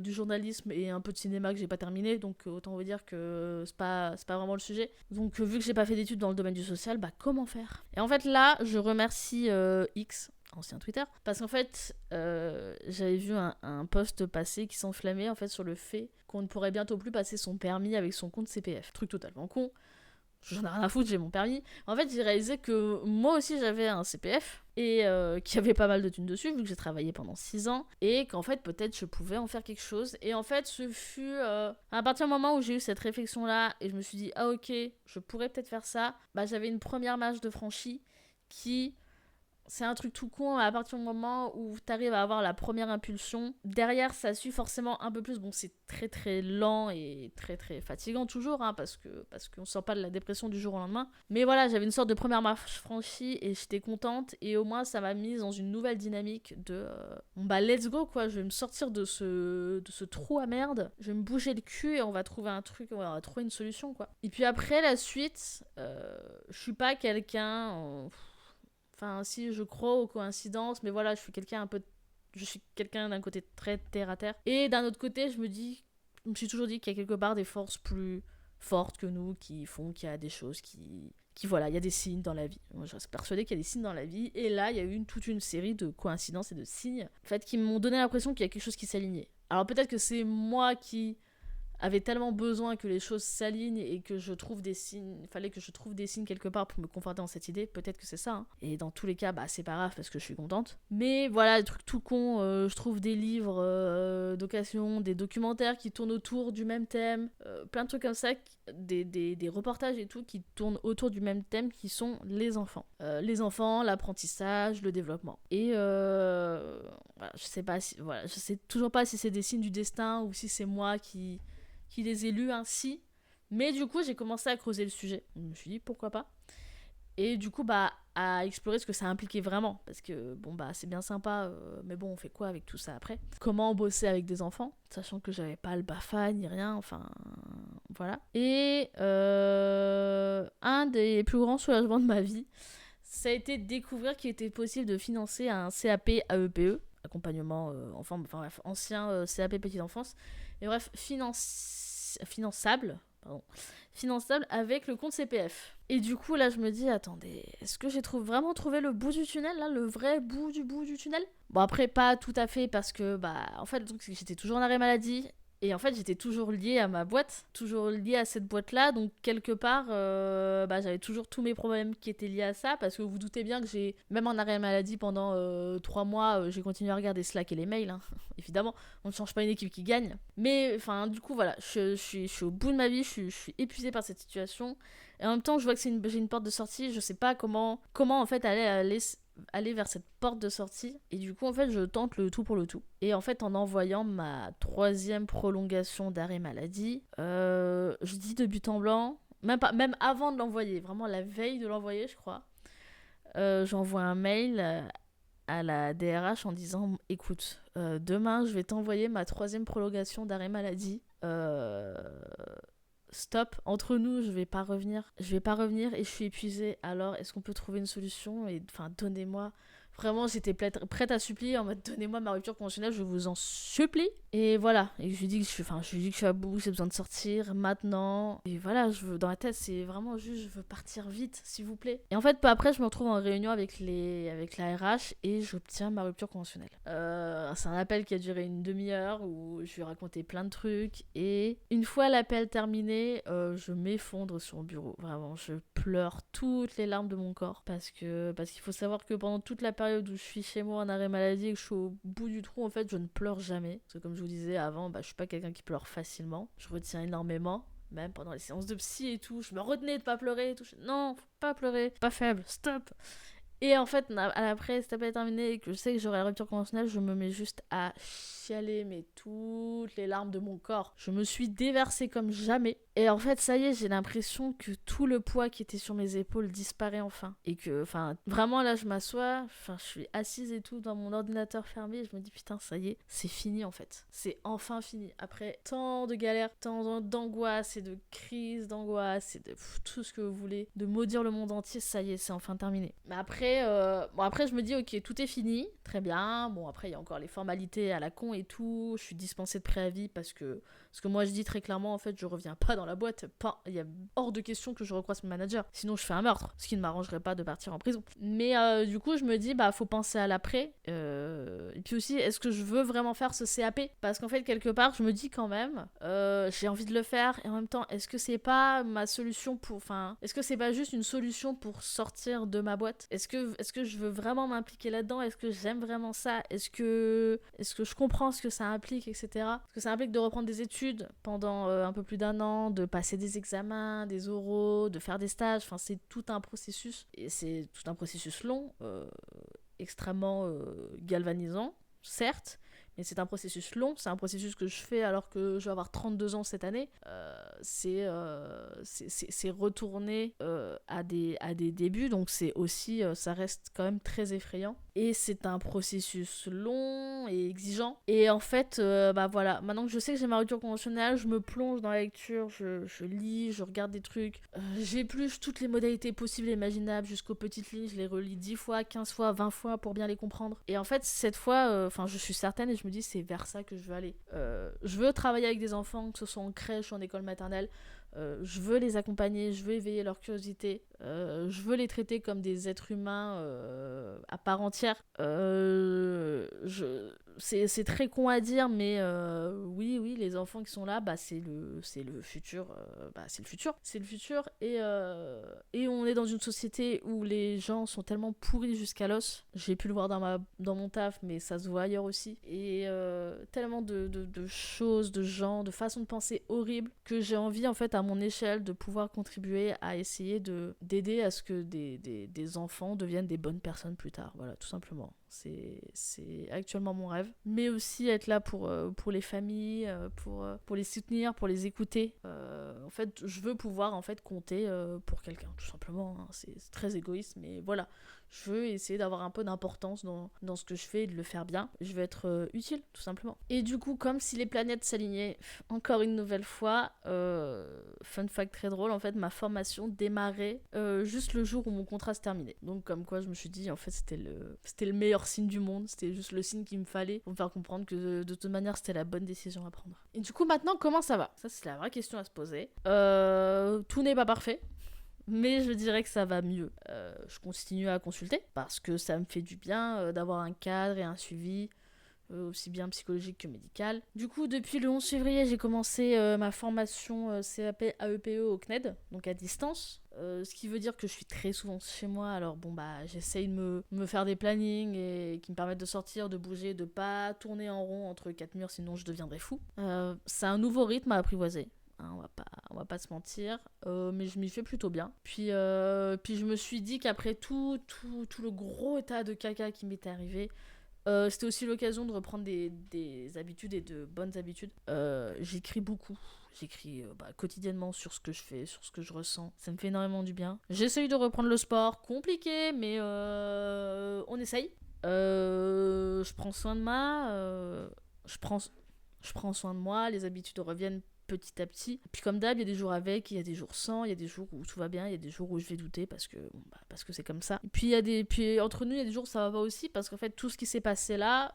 du journalisme et un peu de cinéma que j'ai pas terminé, donc autant vous dire que c'est pas vraiment le sujet. Donc vu que j'ai pas fait d'études dans le domaine du social, comment faire? Et en fait là je remercie X, ancien Twitter, parce qu'en fait j'avais vu un post passer qui s'enflammait en fait sur le fait qu'on ne pourrait bientôt plus passer son permis avec son compte CPF. Truc totalement con, j'en ai rien à foutre, j'ai mon permis. En fait j'ai réalisé que moi aussi j'avais un CPF et qu'il y avait pas mal de thunes dessus vu que j'ai travaillé pendant 6 ans, et qu'en fait peut-être je pouvais en faire quelque chose. Et en fait ce fut à partir du moment où j'ai eu cette réflexion là et je me suis dit ah ok, je pourrais peut-être faire ça, j'avais une première marche de franchie qui... C'est un truc tout con, à partir du moment où t'arrives à avoir la première impulsion, derrière ça suit forcément un peu plus. Bon, c'est très très lent et très très fatigant toujours, parce qu'on sort pas de la dépression du jour au lendemain. Mais voilà, j'avais une sorte de première marche franchie et j'étais contente, et au moins ça m'a mise dans une nouvelle dynamique de let's go quoi, je vais me sortir de ce trou à merde, je vais me bouger le cul et on va trouver un truc, on va trouver une solution quoi. Et puis après la suite, je suis pas quelqu'un... Enfin, si, je crois aux coïncidences, mais voilà, je suis quelqu'un d'un côté très terre à terre. Et d'un autre côté, je me suis toujours dit qu'il y a quelque part des forces plus fortes que nous qui font qu'il y a des choses qui voilà, il y a des signes dans la vie. Moi, je reste persuadée qu'il y a des signes dans la vie. Et là, il y a eu toute une série de coïncidences et de signes, en fait, qui m'ont donné l'impression qu'il y a quelque chose qui s'alignait. Alors peut-être que c'est moi qui avait tellement besoin que les choses s'alignent et que je trouve des signes, il fallait que je trouve des signes quelque part pour me conforter dans cette idée, peut-être que c'est ça, et dans tous les cas c'est pas grave parce que je suis contente. Mais voilà, des trucs tout cons, je trouve des livres d'occasion, des documentaires qui tournent autour du même thème, plein de trucs comme ça, des reportages et tout qui tournent autour du même thème, qui sont les enfants, l'apprentissage, le développement. Et je sais toujours pas si c'est des signes du destin ou si c'est moi qui les ai lus ainsi. Mais du coup, j'ai commencé à creuser le sujet. Je me suis dit, pourquoi pas. Et du coup, à explorer ce que ça impliquait vraiment. Parce que, c'est bien sympa, mais bon, on fait quoi avec tout ça après? Comment bosser avec des enfants, sachant que j'avais pas le BAFA ni rien, enfin, voilà. Et un des plus grands soulagements de ma vie, ça a été de découvrir qu'il était possible de financer un CAP AEPE, accompagnement ancien CAP petite enfance, et bref, finançable avec le compte CPF. Et du coup là je me dis, attendez, est-ce que j'ai vraiment trouvé le bout du tunnel là, le vrai bout du tunnel? Bon après pas tout à fait, parce que en fait donc j'étais toujours en arrêt maladie. Et en fait, j'étais toujours liée à ma boîte, toujours liée à cette boîte-là. Donc, quelque part, j'avais toujours tous mes problèmes qui étaient liés à ça. Parce que vous vous doutez bien que même en arrêt maladie pendant 3 mois, j'ai continué à regarder Slack et les mails. Évidemment, on ne change pas une équipe qui gagne. Mais, enfin, du coup, voilà, je suis au bout de ma vie, je suis épuisée par cette situation. Et en même temps, je vois que j'ai une porte de sortie. Je sais pas comment en fait, aller vers cette porte de sortie. Et du coup en fait je tente le tout pour le tout, et en fait en envoyant ma 3e prolongation d'arrêt maladie, je dis de but en blanc, même avant de l'envoyer, vraiment la veille de l'envoyer je crois, j'envoie un mail à la DRH en disant écoute, demain je vais t'envoyer ma 3e prolongation d'arrêt maladie, stop, entre nous, je vais pas revenir et je suis épuisée, alors est-ce qu'on peut trouver une solution? Et enfin, donnez-moi, Vraiment, j'étais prête à supplier en mode donnez-moi ma rupture conventionnelle, je vous en supplie. Et voilà, et je lui dis que je suis à bout, j'ai besoin de sortir maintenant. Et voilà, dans la tête, c'est vraiment juste je veux partir vite, s'il vous plaît. Et en fait, peu après, je me retrouve en réunion avec la RH et j'obtiens ma rupture conventionnelle. C'est un appel qui a duré une demi-heure où je lui ai raconté plein de trucs. Et une fois l'appel terminé, je m'effondre sur mon bureau. Vraiment, je pleure toutes les larmes de mon corps. Parce qu'il faut savoir que pendant toute la période où je suis chez moi en arrêt maladie et que je suis au bout du trou, en fait, je ne pleure jamais. Parce que comme je vous disais avant, je suis pas quelqu'un qui pleure facilement. Je retiens énormément. Même pendant les séances de psy et tout, je me retenais de pas pleurer et tout. Non, faut pas pleurer, pas faible, stop. Et en fait, après, cet appel est terminé et que je sais que j'aurai la rupture conventionnelle, je me mets juste à chialer, mais toutes les larmes de mon corps. Je me suis déversée comme jamais. Et en fait, ça y est, j'ai l'impression que tout le poids qui était sur mes épaules disparaît enfin. Et que, vraiment là, je m'assois, je suis assise et tout dans mon ordinateur fermé. Et je me dis, putain, ça y est, c'est fini en fait. C'est enfin fini. Après tant de galères, tant d'angoisse et de crises d'angoisse et de tout ce que vous voulez, de maudire le monde entier, ça y est, c'est enfin terminé. Mais après, je me dis, ok, tout est fini, très bien. Bon, après, il y a encore les formalités à la con et tout. Je suis dispensée de préavis parce que moi, je dis très clairement, en fait, je reviens pas dans la boîte. Il y a hors de question que je recroise mon manager. Sinon, je fais un meurtre, ce qui ne m'arrangerait pas de partir en prison. Mais du coup, je me dis, faut penser à l'après. Et puis aussi, est-ce que je veux vraiment faire ce CAP ? Parce qu'en fait, quelque part, je me dis quand même, j'ai envie de le faire. Et en même temps, est-ce que c'est pas ma solution pour... est-ce que c'est pas juste une solution pour sortir de ma boîte ? Est-ce que je veux vraiment m'impliquer là-dedans ? Est-ce que j'aime vraiment ça ? Est-ce que je comprends ce que ça implique, etc. Est-ce que ça implique de reprendre des études pendant un peu plus d'un an, de passer des examens, des oraux, de faire des stages. C'est tout un processus. Et c'est tout un processus long, extrêmement galvanisant, certes. Mais c'est un processus long, c'est un processus que je fais alors que je vais avoir 32 ans cette année. C'est retourner à des débuts, donc c'est aussi, ça reste quand même très effrayant. Et c'est un processus long et exigeant. Et en fait, voilà, maintenant que je sais que j'ai ma rupture conventionnelle, je me plonge dans la lecture, je lis, je regarde des trucs. J'épluche toutes les modalités possibles et imaginables jusqu'aux petites lignes, je les relis 10 fois, 15 fois, 20 fois pour bien les comprendre. Et en fait, cette fois, je suis certaine et je me dis c'est vers ça que je veux aller. Je veux travailler avec des enfants, que ce soit en crèche ou en école maternelle. Je veux les accompagner, je veux éveiller leur curiosité, je veux les traiter comme des êtres humains à part entière. C'est très con à dire, mais oui, les enfants qui sont là, c'est le futur. C'est le futur. Et on est dans une société où les gens sont tellement pourris jusqu'à l'os. J'ai pu le voir dans mon taf, mais ça se voit ailleurs aussi. Et tellement de choses, de gens, de façons de penser horribles que j'ai envie, en fait, à mon échelle, de pouvoir contribuer à essayer d'aider à ce que des enfants deviennent des bonnes personnes plus tard. Voilà, tout simplement. C'est actuellement mon rêve. Mais aussi être là pour les familles, pour les soutenir, pour les écouter. En fait, je veux pouvoir en fait compter pour quelqu'un, tout simplement. Hein. C'est très égoïste, mais voilà. Je veux essayer d'avoir un peu d'importance dans ce que je fais et de le faire bien. Je veux être utile, tout simplement. Et du coup, comme si les planètes s'alignaient, encore une nouvelle fois, fun fact très drôle, en fait, ma formation démarrait juste le jour où mon contrat se terminait. Donc, comme quoi, je me suis dit, en fait, c'était le meilleur signe du monde. C'était juste le signe qu'il me fallait pour me faire comprendre que de toute manière, c'était la bonne décision à prendre. Et du coup, maintenant, comment ça va ? Ça, c'est la vraie question à se poser. Tout n'est pas parfait. Mais je dirais que ça va mieux. Je continue à consulter parce que ça me fait du bien d'avoir un cadre et un suivi aussi bien psychologique que médical. Du coup, depuis le 11 février, j'ai commencé ma formation CAP AEPE au CNED, donc à distance. Ce qui veut dire que je suis très souvent chez moi, alors j'essaye de me faire des plannings et qui me permettent de sortir, de bouger, de pas tourner en rond entre quatre murs, sinon je deviendrais fou. C'est un nouveau rythme à apprivoiser. Hein, on va pas se mentir, mais je m'y fais plutôt bien. Puis je me suis dit qu'après tout le gros tas de caca qui m'était arrivé, c'était aussi l'occasion de reprendre des habitudes et de bonnes habitudes. J'écris beaucoup. J'écris quotidiennement sur ce que je fais, sur ce que je ressens. Ça me fait énormément du bien. J'essaye de reprendre le sport. Compliqué, mais on essaye. Je prends soin de moi. Je prends soin de moi. Les habitudes reviennent petit à petit. Et puis comme d'hab, il y a des jours avec, il y a des jours sans, il y a des jours où tout va bien, il y a des jours où je vais douter parce que c'est comme ça. Et puis puis entre nous, il y a des jours où ça va pas aussi parce qu'en fait tout ce qui s'est passé là,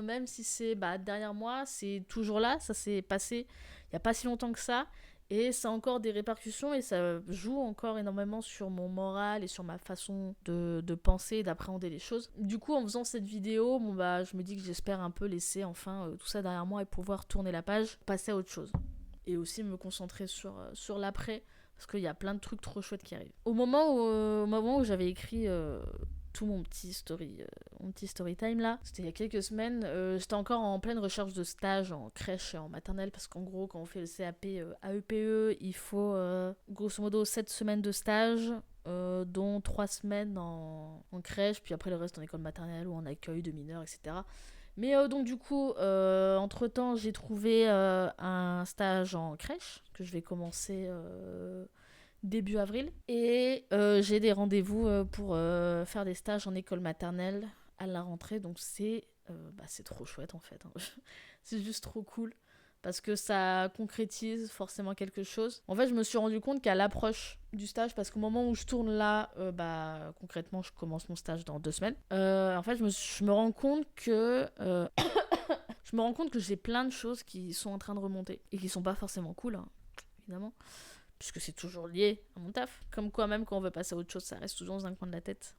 même si c'est derrière moi, c'est toujours là, ça s'est passé il y a pas si longtemps que ça. Et ça a encore des répercussions et ça joue encore énormément sur mon moral et sur ma façon de penser et d'appréhender les choses. Du coup, en faisant cette vidéo, je me dis que j'espère un peu laisser enfin tout ça derrière moi et pouvoir tourner la page, passer à autre chose. Et aussi me concentrer sur l'après, parce qu'il y a plein de trucs trop chouettes qui arrivent. Au moment où j'avais écrit tout mon petit story time là, c'était il y a quelques semaines, j'étais encore en pleine recherche de stage en crèche et en maternelle, parce qu'en gros quand on fait le CAP AEPE, il faut grosso modo 7 semaines de stage, dont 3 semaines en crèche, puis après le reste en école maternelle ou en accueil de mineurs, etc. Mais donc du coup, entre-temps, j'ai trouvé un stage en crèche que je vais commencer début avril. Et j'ai des rendez-vous pour faire des stages en école maternelle à la rentrée. Donc c'est trop chouette en fait. C'est juste trop cool. Parce que ça concrétise forcément quelque chose. En fait, je me suis rendu compte qu'à l'approche du stage, parce qu'au moment où je tourne là, concrètement, je commence mon stage dans 2 semaines. En fait, je me rends compte que je me rends compte que j'ai plein de choses qui sont en train de remonter et qui sont pas forcément cool, hein, évidemment, puisque c'est toujours lié à mon taf. Comme quoi, même quand on veut passer à autre chose, ça reste toujours dans un coin de la tête.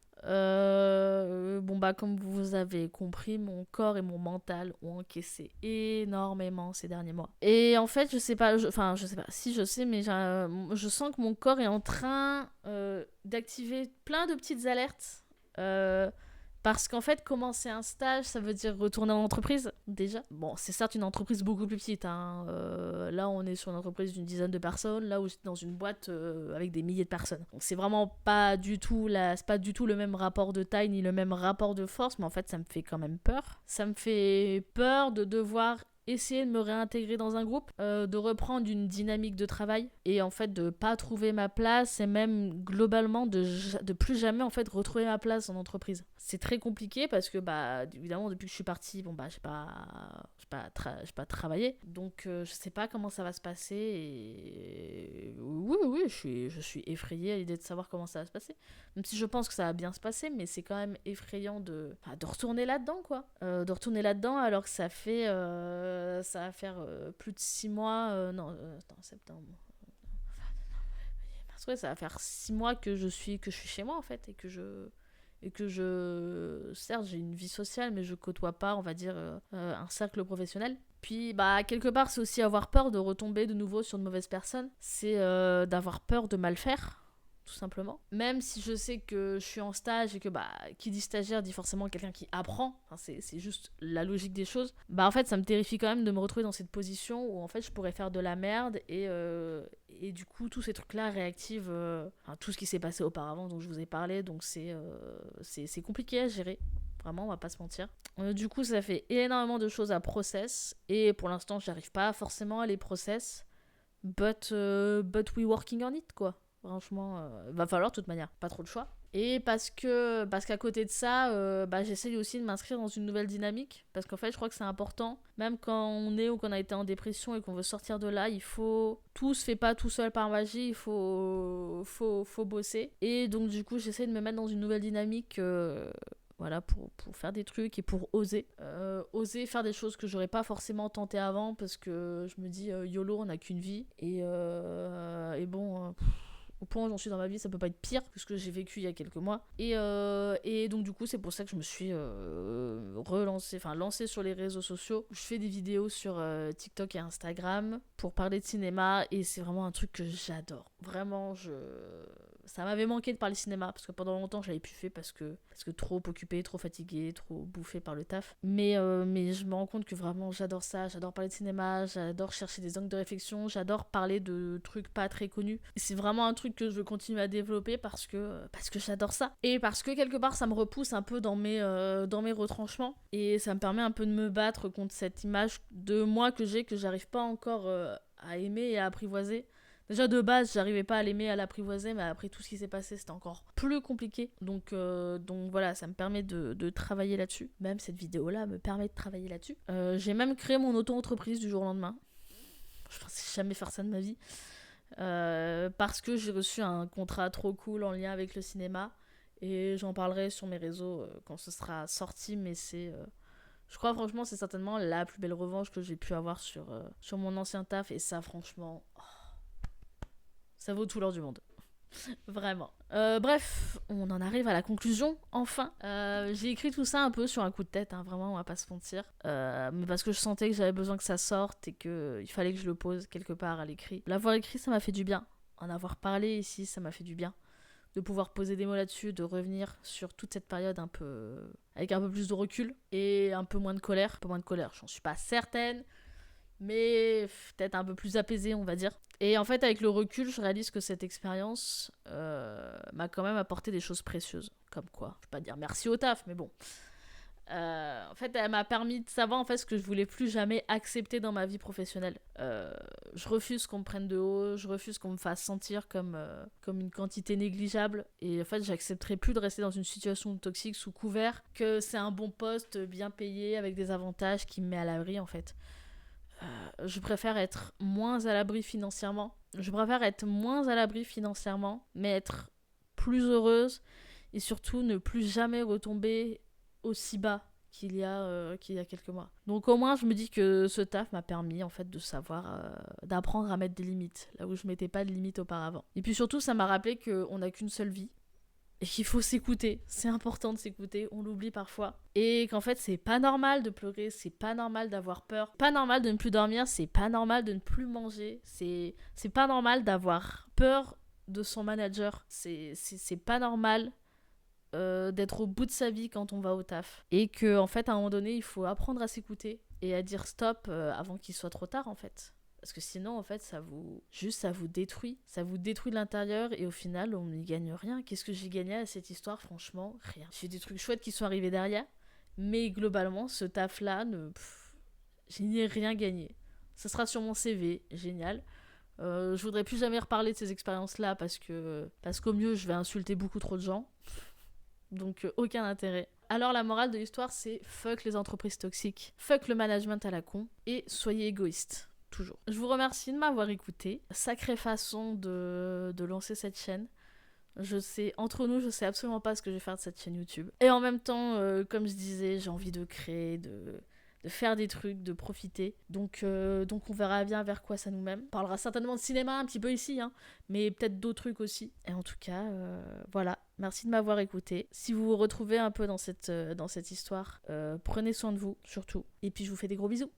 Comme vous avez compris, mon corps et mon mental ont encaissé énormément ces derniers mois. Et en fait, je sais pas, si je sais, mais je sens que mon corps est en train d'activer plein de petites alertes. Parce qu'en fait, commencer un stage, ça veut dire retourner en entreprise, déjà. Bon, c'est certes une entreprise beaucoup plus petite, hein. Là, on est sur une entreprise d'une dizaine de personnes, là où c'est dans une boîte avec des milliers de personnes. Donc, c'est vraiment pas du tout c'est pas du tout le même rapport de taille, ni le même rapport de force, mais en fait, ça me fait quand même peur. Ça me fait peur de devoir essayer de me réintégrer dans un groupe, de reprendre une dynamique de travail et en fait de pas trouver ma place et même globalement de plus jamais en fait retrouver ma place en entreprise. C'est très compliqué parce que évidemment depuis que je suis partie, j'ai pas travaillé, donc je sais pas comment ça va se passer et oui, je suis effrayée à l'idée de savoir comment ça va se passer, même si je pense que ça va bien se passer, mais c'est quand même effrayant de retourner là-dedans quoi, de retourner là-dedans alors que ça va faire plus de 6 mois, septembre. Ouais, ça va faire 6 mois que je suis chez moi en fait, et que certes j'ai une vie sociale, mais je côtoie pas, on va dire, un cercle professionnel. Puis quelque part c'est aussi avoir peur de retomber de nouveau sur de mauvaises personnes, c'est d'avoir peur de mal faire, tout simplement. Même si je sais que je suis en stage et que qui dit stagiaire dit forcément quelqu'un qui apprend, enfin, c'est juste la logique des choses, en fait ça me terrifie quand même de me retrouver dans cette position où en fait je pourrais faire de la merde et du coup tous ces trucs là réactivent tout ce qui s'est passé auparavant dont je vous ai parlé, donc c'est compliqué à gérer. Vraiment, on va pas se mentir. Du coup, ça fait énormément de choses à process. Et pour l'instant, j'arrive pas forcément à les process. But we working on it, quoi. Franchement, va falloir de toute manière, pas trop de choix. Et parce qu'à côté de ça, j'essaye aussi de m'inscrire dans une nouvelle dynamique. Parce qu'en fait, je crois que c'est important. Même quand on est ou qu'on a été en dépression et qu'on veut sortir de là, tout se fait pas tout seul par magie, il faut bosser. Et donc du coup, j'essaie de me mettre dans une nouvelle dynamique pour faire des trucs et pour oser faire des choses que j'aurais pas forcément tenté avant, parce que je me dis YOLO, on n'a qu'une vie et bon, au point où j'en suis dans ma vie, ça peut pas être pire que ce que j'ai vécu il y a quelques mois. Et donc du coup, c'est pour ça que je me suis lancée sur les réseaux sociaux. Je fais des vidéos sur TikTok et Instagram pour parler de cinéma, et c'est vraiment un truc que j'adore. Vraiment, ça m'avait manqué de parler cinéma, parce que pendant longtemps je l'avais plus fait parce que trop occupée, trop fatiguée, trop bouffée par le taf. Mais je me rends compte que vraiment j'adore ça, j'adore parler de cinéma, j'adore chercher des angles de réflexion, j'adore parler de trucs pas très connus. Et c'est vraiment un truc que je veux continuer à développer parce que j'adore ça. Et parce que quelque part ça me repousse un peu dans mes retranchements, et ça me permet un peu de me battre contre cette image de moi que j'arrive pas encore à aimer et à apprivoiser. Déjà de base, j'arrivais pas à l'aimer, à l'apprivoiser, mais après tout ce qui s'est passé, c'était encore plus compliqué. Donc voilà, ça me permet de travailler là-dessus. Même cette vidéo-là me permet de travailler là-dessus. J'ai même créé mon auto-entreprise du jour au lendemain. Je pensais jamais faire ça de ma vie. Parce que j'ai reçu un contrat trop cool en lien avec le cinéma. Et j'en parlerai sur mes réseaux quand ce sera sorti, mais je crois franchement c'est certainement la plus belle revanche que j'ai pu avoir sur mon ancien taf. Et ça franchement, ça vaut tout l'or du monde. Vraiment. Bref, on en arrive à la conclusion, enfin. J'ai écrit tout ça un peu sur un coup de tête, hein, vraiment, on va pas se mentir. Mais parce que je sentais que j'avais besoin que ça sorte et qu'il fallait que je le pose quelque part à l'écrit. L'avoir écrit, ça m'a fait du bien. En avoir parlé ici, ça m'a fait du bien. De pouvoir poser des mots là-dessus, de revenir sur toute cette période un peu... avec un peu plus de recul et un peu moins de colère. Un peu moins de colère, j'en suis pas certaine. Mais peut-être un peu plus apaisée, on va dire. Et en fait, avec le recul, je réalise que cette expérience m'a quand même apporté des choses précieuses. Comme quoi, je vais pas dire merci au taf, mais bon. En fait, elle m'a permis de savoir en fait ce que je voulais plus jamais accepter dans ma vie professionnelle. Je refuse qu'on me prenne de haut, je refuse qu'on me fasse sentir comme une quantité négligeable. Et en fait, j'accepterai plus de rester dans une situation toxique sous couvert que c'est un bon poste bien payé avec des avantages qui me met à l'abri en fait. Je préfère être moins à l'abri financièrement. Je préfère être moins à l'abri financièrement, mais être plus heureuse et surtout ne plus jamais retomber aussi bas qu'il y a quelques mois. Donc au moins je me dis que ce taf m'a permis en fait de savoir, d'apprendre à mettre des limites, là où je mettais pas de limites auparavant. Et puis surtout ça m'a rappelé qu'on n'a qu'une seule vie et qu'il faut s'écouter. C'est important de s'écouter, on l'oublie parfois. Et qu'en fait, c'est pas normal de pleurer, c'est pas normal d'avoir peur, pas normal de ne plus dormir, c'est pas normal de ne plus manger, c'est pas normal d'avoir peur de son manager, c'est pas normal d'être au bout de sa vie quand on va au taf. Et que en fait, à un moment donné, il faut apprendre à s'écouter et à dire stop avant qu'il soit trop tard en fait. Parce que sinon, en fait, ça vous détruit. Ça vous détruit de l'intérieur et au final, on n'y gagne rien. Qu'est-ce que j'ai gagné à cette histoire? Franchement, rien. J'ai des trucs chouettes qui sont arrivés derrière. Mais globalement, ce taf-là, je n'y ai rien gagné. Ça sera sur mon CV, génial. Je voudrais plus jamais reparler de ces expériences-là parce qu'au mieux, je vais insulter beaucoup trop de gens. Donc, aucun intérêt. Alors la morale de l'histoire, c'est fuck les entreprises toxiques, fuck le management à la con et soyez égoïstes. Toujours. Je vous remercie de m'avoir écouté. Sacrée façon de lancer cette chaîne. Je sais, entre nous, je sais absolument pas ce que je vais faire de cette chaîne YouTube. Et en même temps, comme je disais, j'ai envie de créer, de faire des trucs, de profiter. Donc on verra bien vers quoi ça nous mène. On parlera certainement de cinéma un petit peu ici, hein, mais peut-être d'autres trucs aussi. Et en tout cas, voilà. Merci de m'avoir écouté. Si vous vous retrouvez un peu dans cette histoire, prenez soin de vous, surtout. Et puis je vous fais des gros bisous.